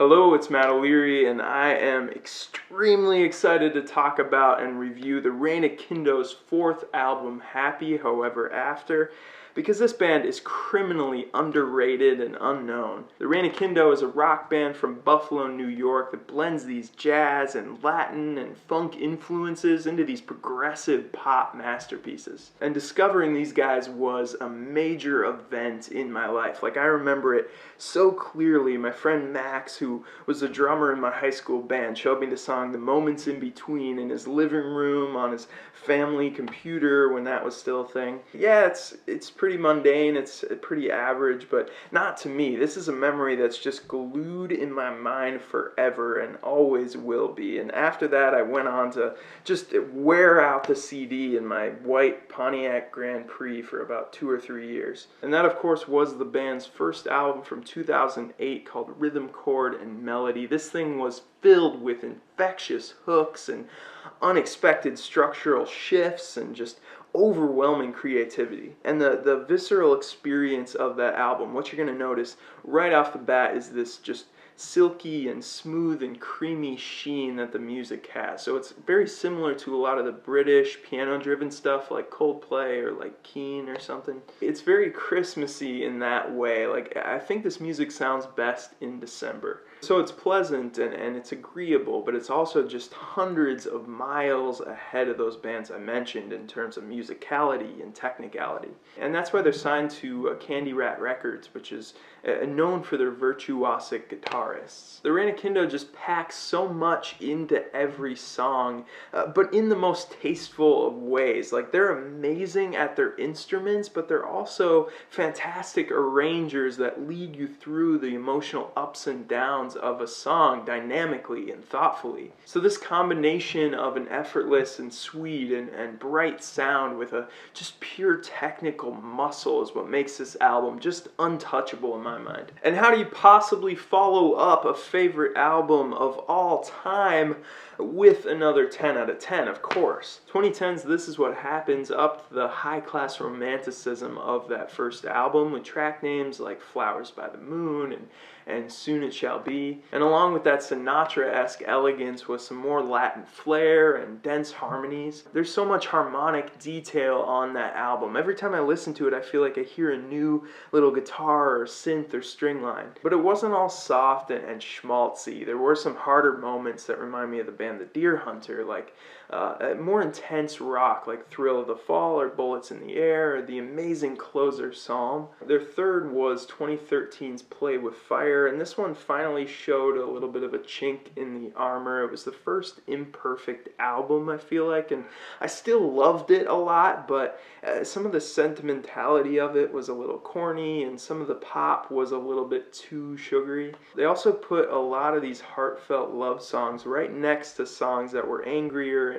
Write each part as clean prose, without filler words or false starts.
Hello, it's Matt O'Leary, and I am extremely excited to talk about and review the Reign of Kindo's fourth album, Happy However After, because this band is criminally underrated and unknown. The Reign of Kindo is a rock band from Buffalo, New York that blends these jazz and Latin and funk influences into these progressive pop masterpieces. And discovering these guys was a major event in my life. Like, I remember it so clearly. My friend Max, who was the drummer in my high school band, showed me the song The Moments in Between in his living room on his family computer when that was still a thing. Yeah, it's pretty mundane, it's pretty average, but not to me. This is a memory that's just glued in my mind forever and always will be. And after that, I went on to just wear out the CD in my white Pontiac Grand Prix for about 2 or 3 years. And that, of course, was the band's first album from 2008 called Rhythm, Chord, and Melody. This thing was filled with infectious hooks and unexpected structural shifts and just overwhelming creativity. And the visceral experience of that album, what you're going to notice right off the bat is this just silky and smooth and creamy sheen that the music has. So it's very similar to a lot of the British piano-driven stuff like Coldplay or like Keen or something. It's very Christmassy in that way. Like, I think this music sounds best in December. So it's pleasant and it's agreeable, but it's also just hundreds of miles ahead of those bands I mentioned in terms of musicality and technicality. And that's why they're signed to Candy Rat Records, which is known for their virtuosic guitarists. The Reign of Kindo just packs so much into every song, but in the most tasteful of ways. Like, they're amazing at their instruments, but they're also fantastic arrangers that lead you through the emotional ups and downs of a song dynamically and thoughtfully. So this combination of an effortless and sweet and bright sound with a just pure technical muscle is what makes this album just untouchable in my mind. And how do you possibly follow up a favorite album of all time with another 10 out of 10, of course? 2010's This Is What Happens upped the high-class romanticism of that first album with track names like Flowers by the Moon and Soon It Shall Be. And along with that Sinatra-esque elegance with some more Latin flair and dense harmonies. There's so much harmonic detail on that album. Every time I listen to it, I feel like I hear a new little guitar or synth or string line. But it wasn't all soft and schmaltzy. There were some harder moments that remind me of the band The Deer Hunter, like more intense rock like Thrill of the Fall or Bullets in the Air or the amazing closer Psalm. Their third was 2013's Play with Fire, and this one finally showed a little bit of a chink in the armor. It was the first imperfect album, I feel like, and I still loved it a lot, but some of the sentimentality of it was a little corny, and some of the pop was a little bit too sugary. They also put a lot of these heartfelt love songs right next to songs that were angrier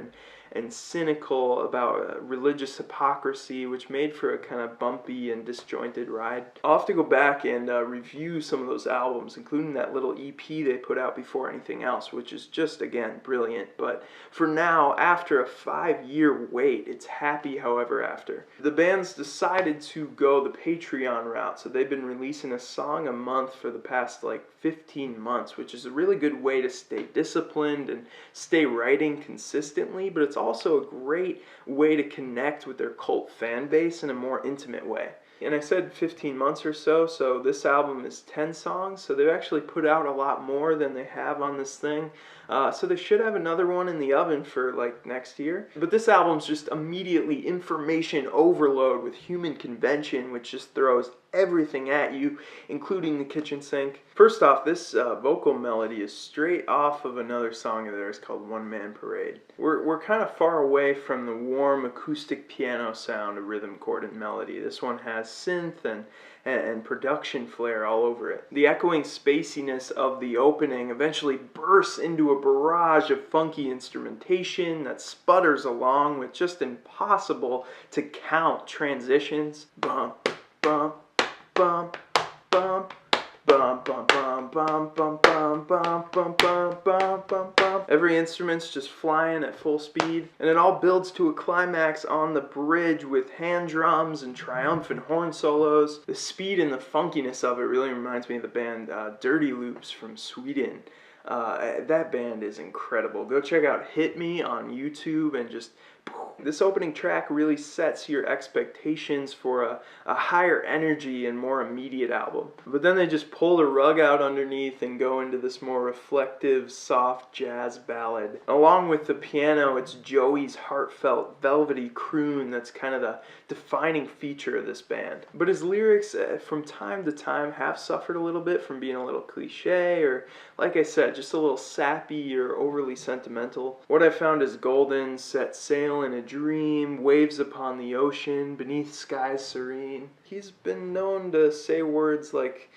and cynical about religious hypocrisy, which made for a kind of bumpy and disjointed ride. I'll have to go back and review some of those albums, including that little EP they put out before anything else, which is just, again, brilliant. But for now, after a 5-year wait, it's Happy However After. The band's decided to go the Patreon route, so they've been releasing a song a month for the past, 15 months, which is a really good way to stay disciplined and stay writing consistently, but it's also a great way to connect with their cult fan base in a more intimate way. And I said 15 months or so this album is 10 songs, so they've actually put out a lot more than they have on this thing. So they should have another one in the oven for next year. But this album's just immediately information overload with human convention, which just throws everything at you, including the kitchen sink. First off, this vocal melody is straight off of another song of theirs called One Man Parade. We're kind of far away from the warm acoustic piano sound of Rhythm, Chord, and Melody. This one has synth and production flair all over it. The echoing spaciness of the opening eventually bursts into a barrage of funky instrumentation that sputters along with just impossible to count transitions. Bump, bump, bump, bump, bum bum bum bum bum bum bum bum bum bum bum bum. Every instrument's just flying at full speed, and it all builds to a climax on the bridge with hand drums and triumphant horn solos. The speed and the funkiness of it really reminds me of the band Dirty Loops from Sweden. That band is incredible. Go check out Hit Me on YouTube and just... This opening track really sets your expectations for a higher energy and more immediate album. But then they just pull the rug out underneath and go into this more reflective, soft jazz ballad. Along with the piano, it's Joey's heartfelt, velvety croon that's kind of the defining feature of this band. But his lyrics, from time to time, have suffered a little bit from being a little cliche or, like I said, just a little sappy or overly sentimental. What I found is golden, set sail in a dream, waves upon the ocean, beneath skies serene. He's been known to say words like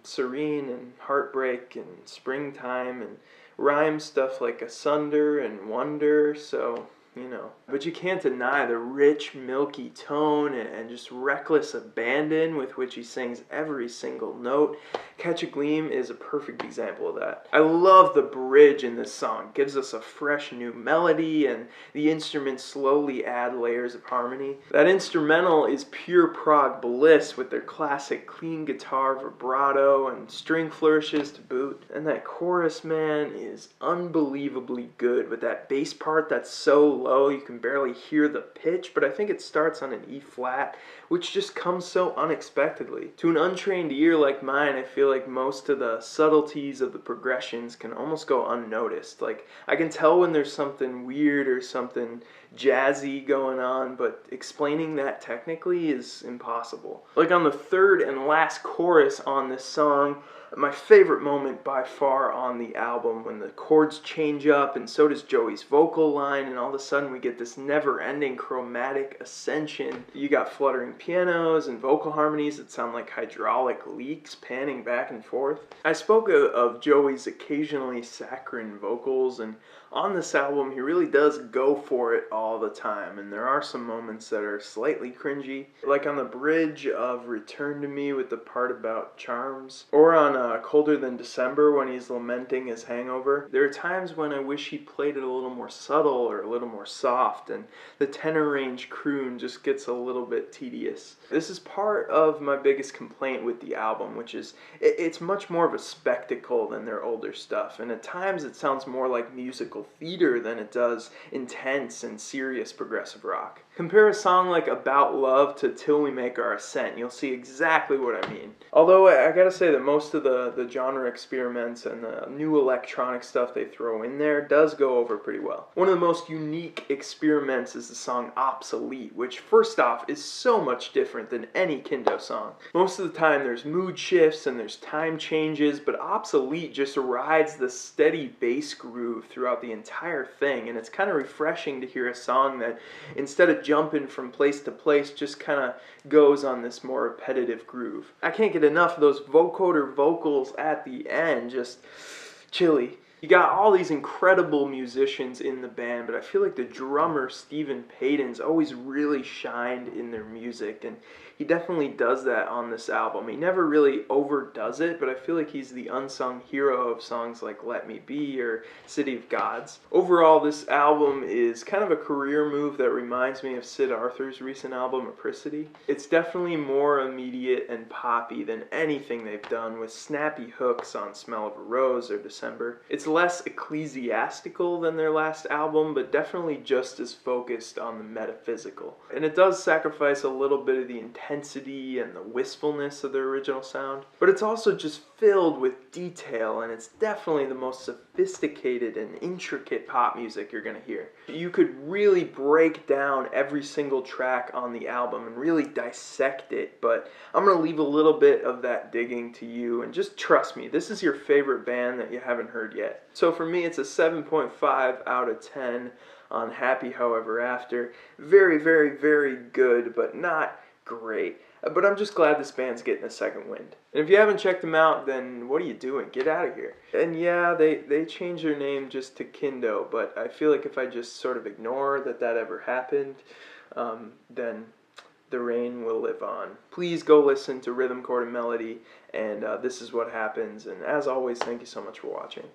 serene and heartbreak and springtime and rhyme stuff like asunder and wonder, so... you know. But you can't deny the rich, milky tone and just reckless abandon with which he sings every single note. Catch a Gleam is a perfect example of that. I love the bridge in this song. It gives us a fresh new melody, and the instruments slowly add layers of harmony. That instrumental is pure prog bliss with their classic clean guitar vibrato and string flourishes to boot. And that chorus, man, is unbelievably good with that bass part that's so low you can barely hear the pitch, but I think it starts on an E flat, which just comes so unexpectedly. To an untrained ear like mine, I feel like most of the subtleties of the progressions can almost go unnoticed. Like, I can tell when there's something weird or something jazzy going on, but explaining that technically is impossible. Like on the third and last chorus on this song, my favorite moment by far on the album, when the chords change up and so does Joey's vocal line, and all of a sudden we get this never-ending chromatic ascension. You got fluttering pianos and vocal harmonies that sound like hydraulic leaks panning back and forth. I spoke of Joey's occasionally saccharine vocals, and on this album he really does go for it all the time, and there are some moments that are slightly cringy, like on the bridge of Return to Me with the part about charms, or on Colder Than December when he's lamenting his hangover. There are times when I wish he played it a little more subtle or a little more soft, and the tenor range croon just gets a little bit tedious. This is part of my biggest complaint with the album, which is it's much more of a spectacle than their older stuff, and at times it sounds more like musical theater than it does intense and serious progressive rock. Compare a song like About Love to Till We Make Our Ascent. You'll see exactly what I mean. Although I gotta say that most of the genre experiments and the new electronic stuff they throw in there does go over pretty well. One of the most unique experiments is the song Obsolete, which first off is so much different than any Kindo song. Most of the time there's mood shifts and there's time changes, but Obsolete just rides the steady bass groove throughout the entire thing, and it's kind of refreshing to hear a song that, instead of jumping from place to place, just kind of goes on this more repetitive groove. I can't get enough of those vocoder vocals at the end, just chilly. You got all these incredible musicians in the band, but I feel like the drummer, Stephen Payton's, always really shined in their music, and he definitely does that on this album. He never really overdoes it, but I feel like he's the unsung hero of songs like Let Me Be or City of Gods. Overall, this album is kind of a career move that reminds me of Sid Arthur's recent album, Apricity. It's definitely more immediate and poppy than anything they've done, with snappy hooks on Smell of a Rose or December. It's less ecclesiastical than their last album, but definitely just as focused on the metaphysical. And it does sacrifice a little bit of the intensity and the wistfulness of their original sound, but it's also just filled with detail, and it's definitely the most sophisticated and intricate pop music you're gonna hear. You could really break down every single track on the album and really dissect it, but I'm gonna leave a little bit of that digging to you, and just trust me, this is your favorite band that you haven't heard yet. So for me, it's a 7.5 out of 10 on Happy However After. Very, very, very good, but not great. But I'm just glad this band's getting a second wind. And if you haven't checked them out, then what are you doing? Get out of here. And yeah, they changed their name just to Kindo, but I feel like if I just sort of ignore that ever happened, then the rain will live on. Please go listen to Rhythm, Chord, and Melody, and this is what happens. And as always, thank you so much for watching.